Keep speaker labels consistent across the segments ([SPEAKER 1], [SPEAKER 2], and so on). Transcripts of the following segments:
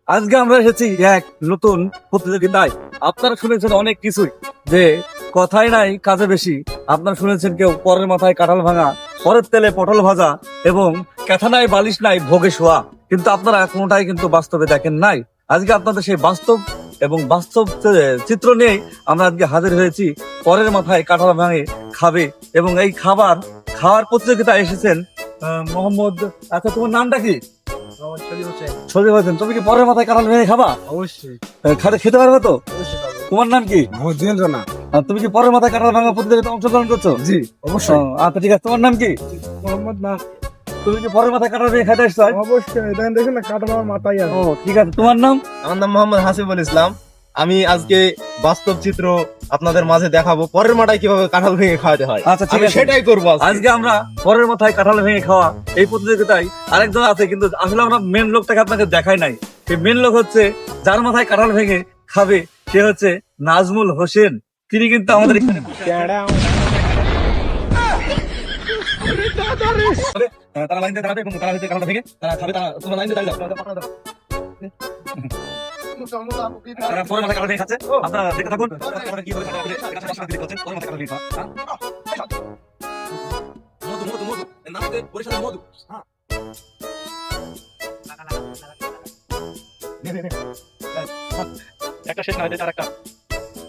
[SPEAKER 1] আজকে আমরা এসেছি এক নতুন প্রতিযোগিতায়। আপনারা শুনেছেন অনেক কিছুই, যে কথাই নাই কাজে বেশি। আপনারা শুনেছেন কেউ পরের মাথায় কাঁঠাল ভাঙা, পরের তেলে পটল ভাজা এবং ক্যাথা নাই বালিশ নাই ভোগে শোয়া, কিন্তু আপনারা কোনোটাই কিন্তু বাস্তবে দেখেন নাই। আজকে আপনাদের সেই বাস্তব এবং বাস্তব চিত্র নিয়েই আমরা আজকে হাজির হয়েছি। পরের মাথায় কাঁঠাল ভাঙে খাবে এবং এই খাওয়ার প্রতিযোগিতায় এসেছেন মোহাম্মদ। আচ্ছা, তোমার নামটা কি? সজীব হোসেন। তুমি কি পরের মাথায় কাঁঠাল ভেঙে খাবা?
[SPEAKER 2] অবশ্যই
[SPEAKER 1] খেতে পারবে তো?
[SPEAKER 2] অবশ্যই পাবো।
[SPEAKER 1] তোমার নাম কি?
[SPEAKER 2] জিন্দ্রনা।
[SPEAKER 1] আর তুমি কি পরের মাথায় কাঁঠাল ভাঙা প্রতিযোগিতায় অংশগ্রহণ করছো?
[SPEAKER 2] জি অবশ্যই।
[SPEAKER 1] আচ্ছা ঠিক আছে, তোমার নাম কি?
[SPEAKER 2] মোহাম্মদ না।
[SPEAKER 1] তুমি কি পরের মাথায় কাঁঠাল ভেঙে খাইতে আসছো?
[SPEAKER 2] অবশ্যই দেখেন না, কাটা আমার মাথায় আছে।
[SPEAKER 1] ও ঠিক আছে, তোমার নাম?
[SPEAKER 3] আমার নাম মোহাম্মদ হাসিবুল ইসলাম। আমি আজকে বাস্তব চিত্র আপনাদের মাঝে দেখাবো, পরের মাটায় কিভাবে কাঁঠাল ভেঙে খাওয়াতে হয়।
[SPEAKER 1] আচ্ছা ঠিক
[SPEAKER 3] আমি
[SPEAKER 1] আছে,
[SPEAKER 3] সেটাই করবো আজকে।
[SPEAKER 1] আজকে আমরা পরের মাথায় কাঁঠাল ভেঙে খাওয়া এই প্রতিযোগিতায় আরেকজন আছে, কিন্তু আসলে আমরা মেন লোকটাকে আপনাকে দেখাই নাই। সেই মেন লোক হচ্ছে যার মাথায় কাঁঠাল ভেঙে খাবে, সে হচ্ছে নাজমুল হোসেন। তিনি কিন্তু আমাদের এখানে তারা লাইন দিয়ে দাঁড়াবে এবং তারা হচ্ছে কাঁঠালটা ভেঙে তারা খাবে। তোমরা লাইন দিয়ে দাঁড়িয়ে যাও। তারা পরের মাথায় কাঁঠাল ভেঙে খাচ্ছে, আপনারা দেখতে থাকুন। তারপরে কিভাবে কাঁঠাল ভেঙে করছেন, পরের মাথায় কাঁঠাল ভেঙে খাওয়া। মধু মধু মধু এর নাম হচ্ছে বরিশালের মধু। একটা শেষ না হইতে আর একটা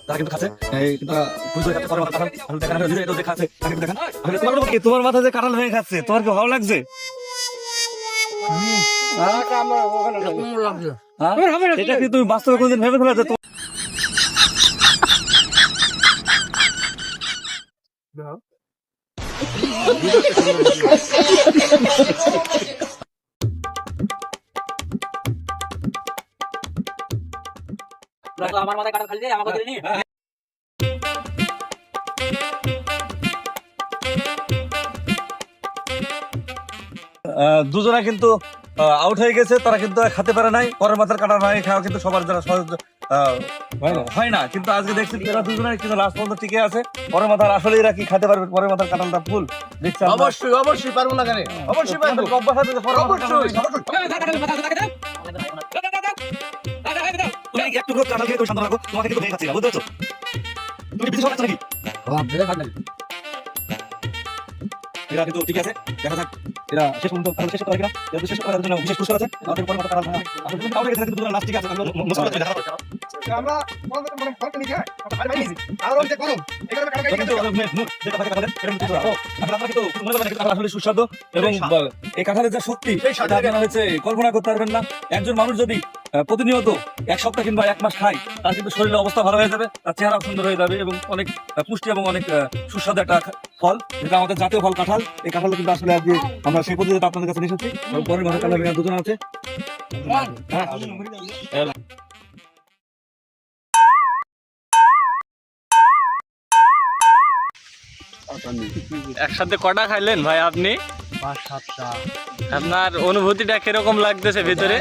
[SPEAKER 1] তারা কিন্তু খাচ্ছে। এই তারা বুঝতে খাচ্ছে পরের মাথায় কাঁঠাল দেখা না ভিডিও এটা দেখাচ্ছে। তাকে দেখান আসলে তোমার মাথায় যে কাঁঠাল ভেঙে খাচ্ছে, তোমার কি ভালো লাগছে? এটা কি তুমি বাস্তবে কোনদিন ভেবে ফেলেছো?
[SPEAKER 4] আমার মাথায় কাঁঠাল খালি আমাকে দিলি
[SPEAKER 1] দুজনা কিন্তু আউট হয়ে গেছে, তারা কিন্তু খেতে পারে নাই। পরের মাথার কাঁঠাল ভাঙে খাওয়া কিন্তু সবার দ্বারা সহজ হয় না, কিন্তু আজকে দেখছি এরা দুজনে কিন্তু লাস্ট পর্যন্ত টিকে আছে। পরের মাথার আসলে এরা কি খেতে পারবে? পরের মাথার কাঁঠালটা ফুল দেখছি আমরা।
[SPEAKER 3] অবশ্যই অবশ্যই পারবো না কেন? অবশ্যই পারবো।
[SPEAKER 1] অভ্যাস আছে যে পরের মাথার কাঁঠাল তুমি একটু করে কাঁঠাল খেয়ে তুমি শান্ত রাখো, তোমাকে কিন্তু ভেঙে খাচ্ছি না, বুঝতে পারছো? তুমি বিদেশ খাচ্ছ নাকি? এরা কিন্তু ঠিক আছে, দেখা যাক এরা শেষ পর্যন্ত কাঁঠাল শেষ করতে পারে কিনা। এরা শেষ করার জন্য বিশেষ পুরস্কার আছে। আমাদের পরের মাথার কাঁঠাল ভাঙা আসলে তুমি কাউকে গেছে, কিন্তু দুজন লাস্ট ঠিক আছে।
[SPEAKER 2] আমরা মানে ফলটা নিয়ে যাই, ভাই ভাই নিছি। আর ওই যে গরম, এখানে কাটা
[SPEAKER 1] কিন্তু মুখ যেটা থাকে কাঁঠালের, এরকম কিছু না। আসলে আপনারা কিন্তু মনে করবেন কাঁঠাল আসলে সুস্বাদু এবং এই কাঁঠালের যে শক্তি, সেটা আপনারা হচ্ছে কল্পনা করতে পারবেন না। একজন মানুষ যদি প্রতিনিয়ত এক সপ্তাহ কিংবা এক মাস খায়, তার কিন্তু শরীরের অবস্থা ভালো হয়ে যাবে, তার চেহারা সুন্দর হয়ে যাবে এবং অনেক পুষ্টি এবং অনেক সুস্বাদু একটা ফল, যেটা আমাদের জাতীয় ফল কাঁঠাল। এই কাঁঠাল কিন্তু আসলে আজকে আমরা সেই পদ্ধতিতে আপনাদের কাছে নিয়ে এসেছি। পরের মাথায় কাঁঠাল ভেঙে দুজন আছে।
[SPEAKER 5] একসাথে কটা খাইলেন ভাই আপনি?
[SPEAKER 2] 5-7টা।
[SPEAKER 5] আপনার অনুভূতিটা কিরকম লাগতেছে ভিতরে,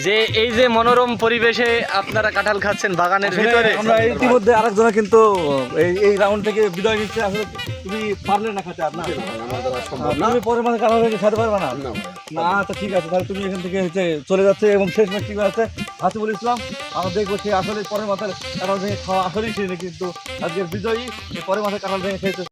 [SPEAKER 5] যে এই যে মনোরম পরিবেশে আপনারা কাঁঠাল খাচ্ছেন বাগানের ভিতরে?
[SPEAKER 1] আমরা ইতিমধ্যে আরেকজনে কিন্তু এই রাউন্ড থেকে বিদায় নিচ্ছে। আসলে তুমি পারলে না খেতে, আপনার তুমি পরের মাঝে কাঁঠাল ভেঙে খেতে পারবে না? না আচ্ছা ঠিক আছে, তাহলে তুমি এখান থেকে হচ্ছে চলে যাচ্ছে এবং শেষ ম্যাচ টিম আছে হাসিবুল ইসলাম। আমরা দেখবো সে আসলে পরের মাথায় কাঁঠাল ভেঙে খাওয়া আসলেই সে, কিন্তু আজকের বিজয়ী পরের মাথায় কাঁঠাল ভেঙে খেয়েছে।